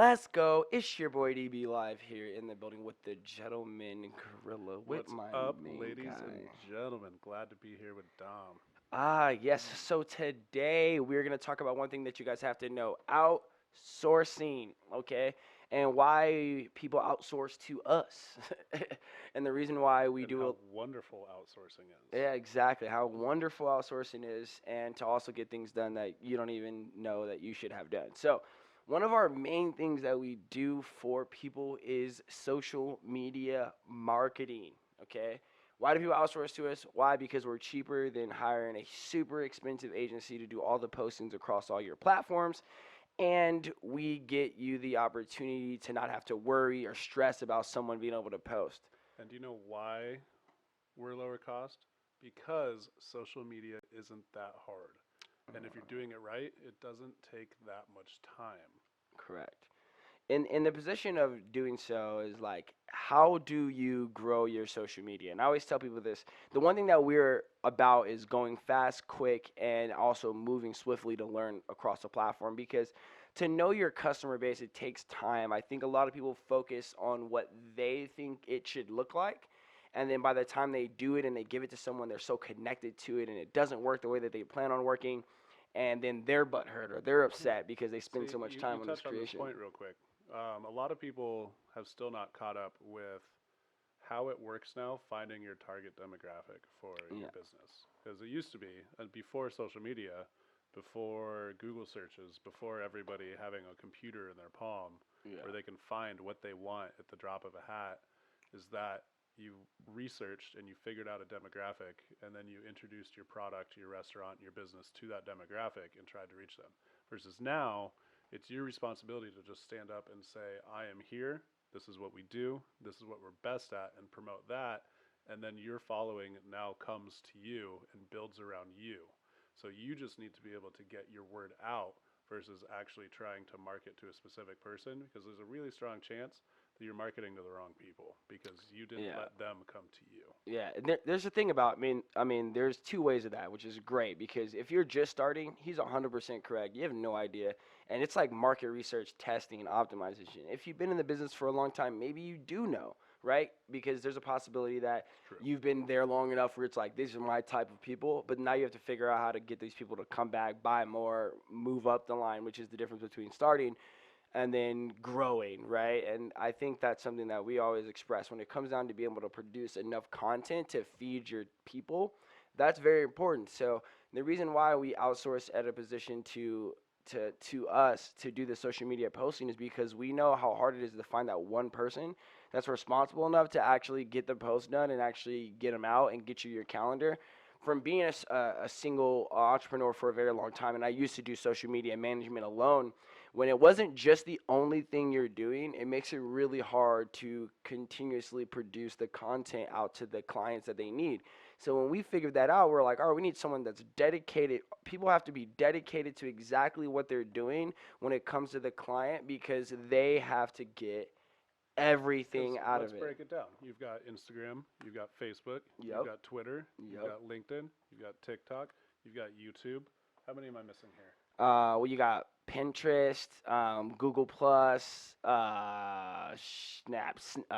Let's go. It's your boy DB live here in the building with the gentleman gorilla with What's my up, main ladies and guy. gentlemen? Glad to be here with Dom. Yes. So today we're going to talk about one thing that you guys have to know outsourcing, okay? And why people outsource to us. And the reason why we And do how it. wonderful outsourcing is. Yeah, exactly. How wonderful outsourcing is, and to also get things done that you don't even know that you should have done. So, one of our main things that we do for people is social media marketing. Okay. Why do people outsource to us? Why? Because we're cheaper than hiring a super expensive agency to do all the postings across all your platforms. And we get you the opportunity to not have to worry or stress about someone being able to post. And do you know why we're lower cost? Because social media isn't that hard. And if you're doing it right, it doesn't take that much time. Correct. In the position of doing so is like, how do you grow your social media? And I always tell people this: the one thing that we're about is going fast, quick, and also moving swiftly to learn across the platform. Because to know your customer base, it takes time. I think a lot of people focus on what they think it should look like, and then by the time they do it and they give it to someone, they're so connected to it, and it doesn't work the way that they plan on working, and then they're butthurt or they're Yeah. upset because they spend See, so much you time on this touched on this creation. point real quick. A lot of people have still not caught up with how it works now finding your target demographic for your Yeah. business. Because it used to be, before social media, before Google searches, before everybody having a computer in their palm Yeah. where they can find what they want at the drop of a hat, is that you researched and you figured out a demographic and then you introduced your product, your restaurant, your business to that demographic and tried to reach them. Versus now, it's your responsibility to just stand up and say, I am here, this is what we do, this is what we're best at, and promote that. And then your following now comes to you and builds around you. So you just need to be able to get your word out versus actually trying to market to a specific person, because there's a really strong chance that you're marketing to the wrong people because you didn't Yeah. let them come to you. Yeah, and there's a thing about I mean, there's two ways of that, which is great because if you're just starting, he's 100% correct. You have no idea, and it's like market research, testing, and optimization. If you've been in the business for a long time, maybe you do know, right? Because there's a possibility that True. you've been there long enough where it's like these are my type of people, but now you have to figure out how to get these people to come back, buy more, move up the line, which is the difference between starting and then growing, right? And I think that's something that we always express when it comes down to being able to produce enough content to feed your people. That's very important. So the reason why we outsource at a position to us to do the social media posting is because we know how hard it is to find that one person that's responsible enough to actually get the post done and actually get them out and get you your calendar. From being a single entrepreneur for a very long time, and I used to do social media management alone, when it wasn't just the only thing you're doing, it makes it really hard to continuously produce the content out to the clients that they need. So when we figured that out, we're like, all right, we need someone that's dedicated. People have to be dedicated to exactly what they're doing when it comes to the client because they have to get Because everything out let's of it. break it down. You've got Instagram, you've got Facebook, you've Yep. got Twitter, you've Yep. got LinkedIn, you've got TikTok, you've got YouTube. How many am I missing here? Well, you got Pinterest, Google Plus,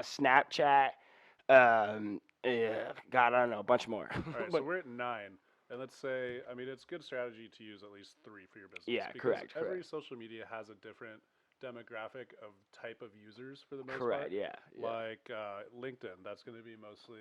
Snapchat. Yeah, God, I don't know, a bunch more. All right, so But we're at nine. And let's say, I mean, it's good strategy to use at least three for your business yeah, because correct, every correct, social media has a different demographic of type of users for the most correct. part. Yeah, yeah, Like LinkedIn, that's going to be mostly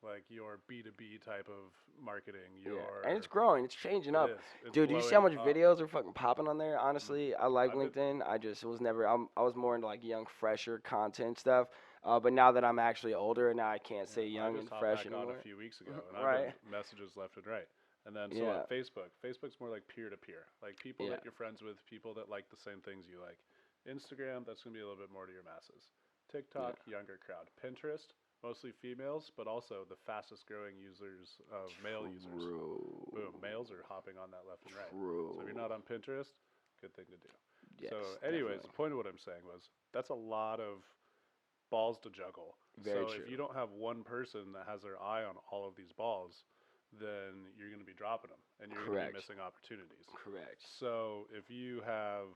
like your B2B type of marketing. yeah. And it's Your growing. It's changing It up. is. It's Dude, did you see how blowing much up. videos are fucking popping on there? Hmm. Honestly, I like I've been LinkedIn. I just was never. I was more into like young, fresher content stuff. But now that I'm actually older, now I can't say Yeah, I young just and hopped fresh back on a anymore. few weeks ago, and I've been Right? messages left and right. And then so on Yeah, Facebook, Facebook's more like peer to peer, like people yeah, that you're friends with, people that like the same things you like. Instagram, that's gonna be a little bit more to your masses. yeah. TikTok, younger crowd. Pinterest, mostly females, but also the fastest growing users of male users. True. Boom, males are hopping on that left and right. So if you're True. not on Pinterest, good thing to do. So, Yes, anyways, definitely. the point of what I'm saying was that's a lot of balls to juggle. Very So if true. you don't have one person that has their eye on all of these balls, then you're going to be dropping them and you're going to be Correct. missing opportunities. Correct. So if you have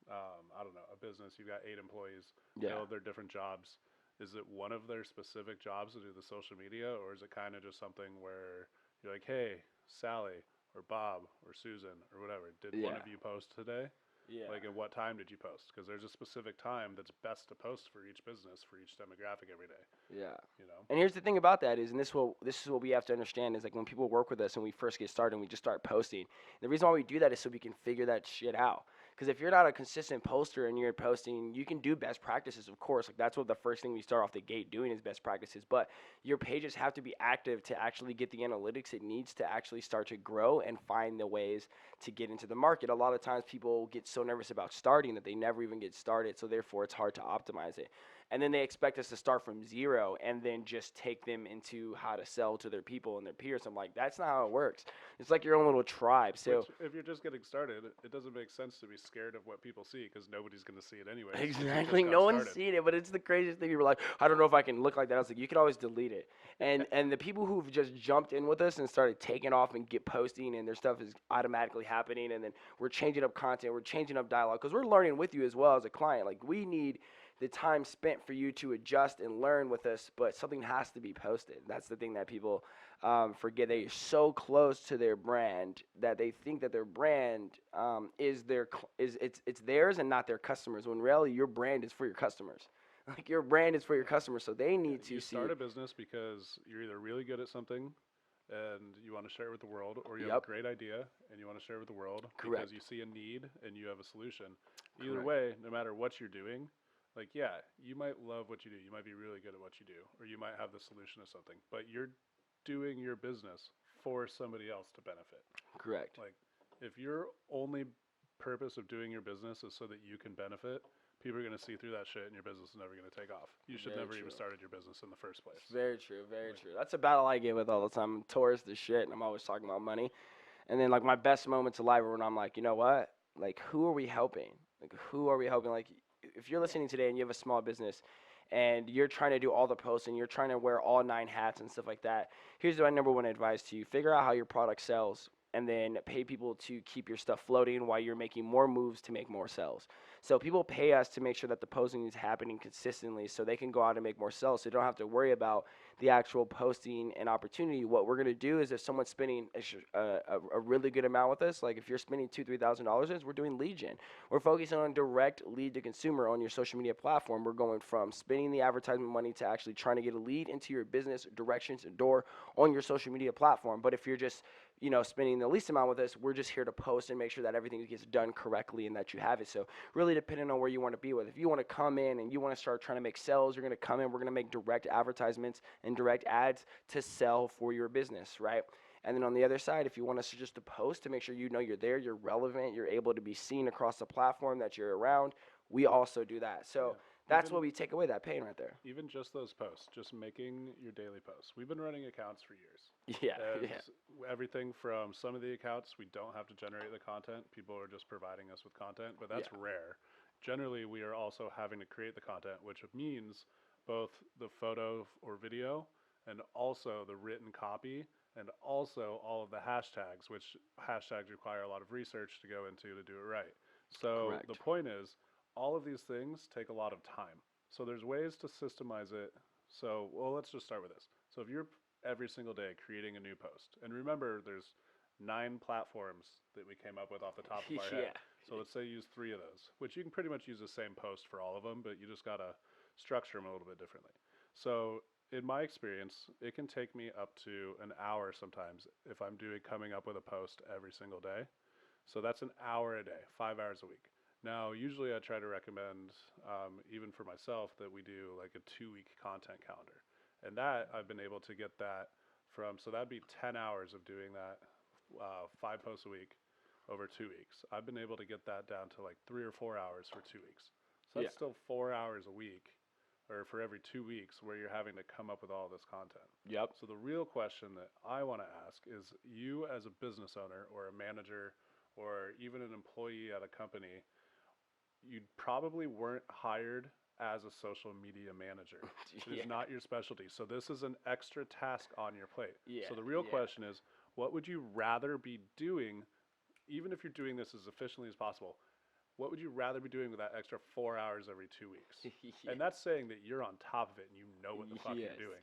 I don't know, a business, you've got 8 employees, they Yeah. all have their different jobs. Is it one of their specific jobs to do the social media, or is it kind of just something where you're like, hey, Sally or Bob or Susan or whatever, did one Yeah. of you post today? Yeah. Like, at what time did you post? Because there's a specific time that's best to post for each business, for each demographic every day, Yeah. you know? And here's the thing about that is, and this is what we have to understand is like when people work with us and we first get started and we just start posting. The reason why we do that is so we can figure that shit out. Because if you're not a consistent poster and you're posting, you can do best practices, of course. Like that's what the first thing we start off the gate doing is best practices. But your pages have to be active to actually get the analytics it needs to actually start to grow and find the ways to get into the market. A lot of times people get so nervous about starting that they never even get started. So therefore, it's hard to optimize it, and then they expect us to start from zero and then just take them into how to sell to their people and their peers. I'm like, that's not how it works. It's like your own little tribe. So Which, if you're just getting started, it doesn't make sense to be scared of what people see because nobody's going to see it anyways. 'Cause you exactly, just got no one's started. seen it, but it's the craziest thing. People are like, I don't know if I can look like that. I was like, you can always delete it. And the people who've just jumped in with us and started taking off and get posting and their stuff is automatically happening, and then we're changing up content, we're changing up dialogue because we're learning with you as well as a client. Like we need the time spent for you to adjust and learn with us, but something has to be posted. That's the thing that people forget. They're so close to their brand that they think that their brand is it's theirs and not their customers. When really your brand is for your customers. Like your brand is for your customers, so they Yeah, need to you see. start a business because you're either really good at something and you want to share it with the world, or you have a Yep, great idea and you want to share it with the world because correct, you see a need and you have a solution. Either correct. way, no matter what you're doing, like, yeah, you might love what you do, you might be really good at what you do, or you might have the solution to something, but you're doing your business for somebody else to benefit. Correct. Like, if your only purpose of doing your business is so that you can benefit, people are going to see through that shit and your business is never going to take off. You should Very never even true. started your business in the first place. Very true. Very Like, true. That's a battle I get with all the time. I'm tourist as shit, and I'm always talking about money. And then like my best moments of life are when I'm like, you know what? Like who are we helping? Like who are we helping? Like if you're listening today and you have a small business and you're trying to do all the posts and you're trying to wear all 9 hats and stuff like that, here's my number one advice to you. Figure out how your product sells and then pay people to keep your stuff floating while you're making more moves to make more sales. So people pay us to make sure that the posting is happening consistently so they can go out and make more sales. So you don't have to worry about the actual posting and opportunity. What we're gonna do is if someone's spending a really good amount with us, like if you're spending $2,000-3,000, we're doing lead gen. We're focusing on direct lead to consumer on your social media platform. We're going from spending the advertisement money to actually trying to get a lead into your business directions and door on your social media platform. But if you're just spending the least amount with us, we're just here to post and make sure that everything gets done correctly and that you have it. So really depending on where you want to be with. If you want to come in and you want to start trying to make sales, you're going to come in, we're going to make direct advertisements and direct ads to sell for your business, right? And then on the other side, if you want us to just to post to make sure you know you're there, you're relevant, you're able to be seen across the platform that you're around, we also do that. So yeah. that's what Even we take away that pain right there. even just those posts, just making your daily posts. We've been running accounts for years. Yeah, And yeah, everything from some of the accounts, we don't have to generate the content. People are just providing us with content, but that's yeah. rare. Generally, we are also having to create the content, which means both the photo or video and also the written copy and also all of the hashtags, which hashtags require a lot of research to go into to do it right. So the Correct. point is, all of these things take a lot of time. So there's ways to systemize it. So, well, let's just start with this. So if you're every single day creating a new post, and remember, there's 9 platforms that we came up with off the top of our head. Yeah. So let's say use 3 of those, which you can pretty much use the same post for all of them, but you just gotta structure them a little bit differently. So in my experience, it can take me up to an hour sometimes if I'm doing coming up with a post every single day. So that's an hour a day, 5 hours a week. Now, usually I try to recommend, even for myself, that we do like a 2 week content calendar. And that I've been able to get that from, so that'd be 10 hours of doing that, 5 posts a week over 2 weeks. I've been able to get that down to like 3 or 4 hours for 2 weeks. So Yeah. that's still 4 hours a week or for every 2 weeks where you're having to come up with all this content. Yep. So the real question that I want to ask is you as a business owner or a manager or even an employee at a company, you probably weren't hired as a social media manager. It Yeah. is not your specialty. So this is an extra task on your plate. Yeah. So the real Yeah. question is, what would you rather be doing, even if you're doing this as efficiently as possible? what would you rather be doing with that extra 4 hours every 2 weeks? Yeah. And that's saying that you're on top of it and you know what the fuck Yes. you're doing.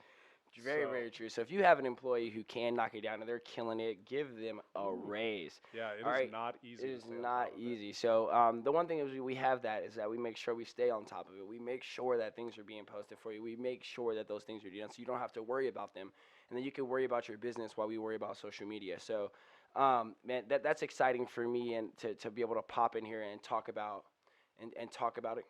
Very, So, very true. So if you have an employee who can knock it down and they're killing it, give them a ooh, raise. yeah, it All is right. not It easy to is stay on not top of it. easy. So the one thing is we have that is that we make sure we stay on top of it. We make sure that things are being posted for you. We make sure that those things are done so you don't have to worry about them. And then you can worry about your business while we worry about social media. So man, that's exciting for me and to be able to pop in here and talk about and talk about it.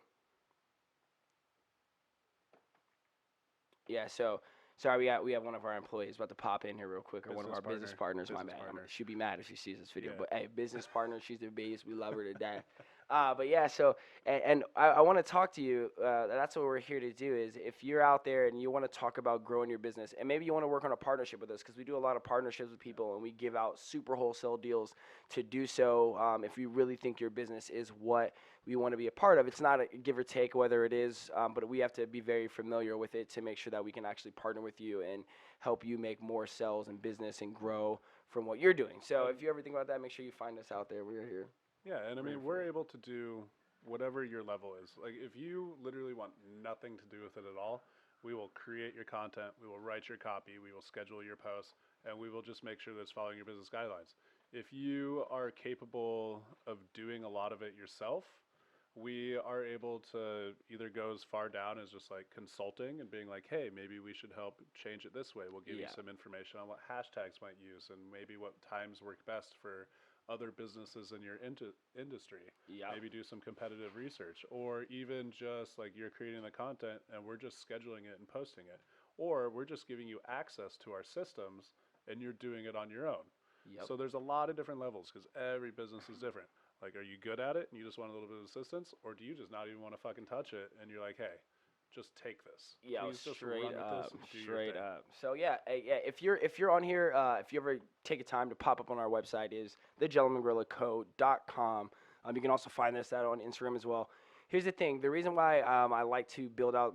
Yeah, so sorry, we have one of our employees about to pop in here real quick, or one of Business our business partner, partners. My business bad. partner. She'd be mad if she sees this video. Yeah. But hey, business partner, she's the base. We love her to death. But yeah, so and I want to talk to you. That's what we're here to do. Is if you're out there and you want to talk about growing your business, and maybe you want to work on a partnership with us, because we do a lot of partnerships with people, and we give out super wholesale deals to do so. If you really think your business is what we want to be a part of, it's not a give or take whether it is, but we have to be very familiar with it to make sure that we can actually partner with you and help you make more sales and business and grow from what you're doing. So if you ever think about that, make sure you find us out there. We're here. Yeah, and I Ready mean, for we're it. able to do whatever your level is. Like, if you literally want nothing to do with it at all, we will create your content, we will write your copy, we will schedule your posts, and we will just make sure that it's following your business guidelines. If you are capable of doing a lot of it yourself, we are able to either go as far down as just like consulting and being like, hey, maybe we should help change it this way. We'll give you Yeah. some information on what hashtags might use and maybe what times work best for other businesses in your industry. Yep. Maybe do some competitive research, or even just like you're creating the content and we're just scheduling it and posting it, or we're just giving you access to our systems and you're doing it on your own. Yep. So there's a lot of different levels because every business is different. Like, are you good at it and you just want a little bit of assistance, or do you just not even want to fucking touch it and you're like, hey, just take this. Yeah, Please just straight run with up, this and do your straight thing. up. So yeah, yeah. If you're on here, if you ever take a time to pop up on our website, is thegentlemangorillaco.com. You can also find us out on Instagram as well. Here's the thing: the reason why I like to build out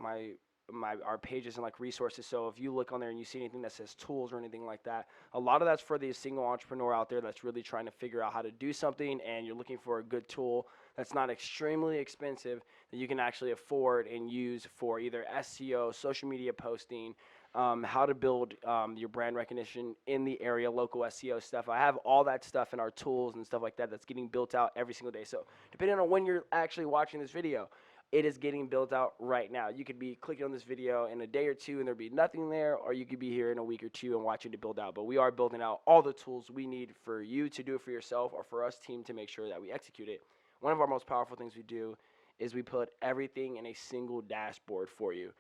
our pages and like resources. So if you look on there and you see anything that says tools or anything like that, a lot of that's for the single entrepreneur out there that's really trying to figure out how to do something, and you're looking for a good tool that's not extremely expensive that you can actually afford and use for either SEO, social media posting, how to build your brand recognition in the area, local SEO stuff. I have all that stuff in our tools and stuff like that that's getting built out every single day. So depending on when you're actually watching this video, it is getting built out right now. You could be clicking on this video in a day or two and there'd be nothing there, or you could be here in a week or two and watching it build out. But we are building out all the tools we need for you to do it for yourself, or for us team to make sure that we execute it. One of our most powerful things we do is we put everything in a single dashboard for you.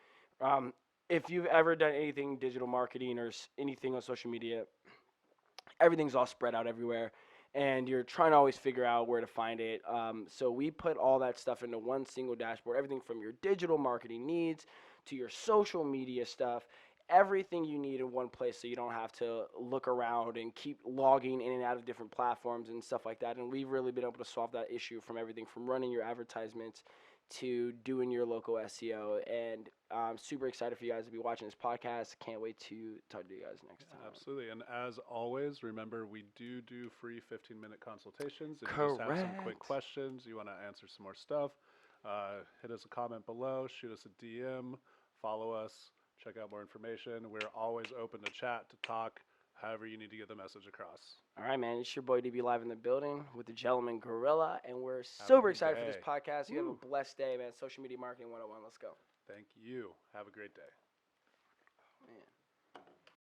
If you've ever done anything digital marketing or anything on social media, everything's all spread out everywhere, and you're trying to always figure out where to find it. So we put all that stuff into one single dashboard, everything from your digital marketing needs to your social media stuff, everything you need in one place, so you don't have to look around and keep logging in and out of different platforms and stuff like that. And we've really been able to solve that issue, from everything from running your advertisements to doing your local SEO. And I'm super excited for you guys to be watching this podcast. Can't wait to talk to you guys next time. Absolutely. And as always, remember, we do free 15-minute consultations. If you just have some quick Correct. questions, you want to answer some more stuff, hit us a comment below, shoot us a DM, follow us, check out more information. We're always open to chat, to talk, however you need to get the message across. All right, man. It's your boy DB Live in the building with the Gentleman Gorilla, and we're a super good excited for this day. podcast. You have Woo. a blessed day, man. Social Media Marketing 101. Let's go. Thank you. Have a great day.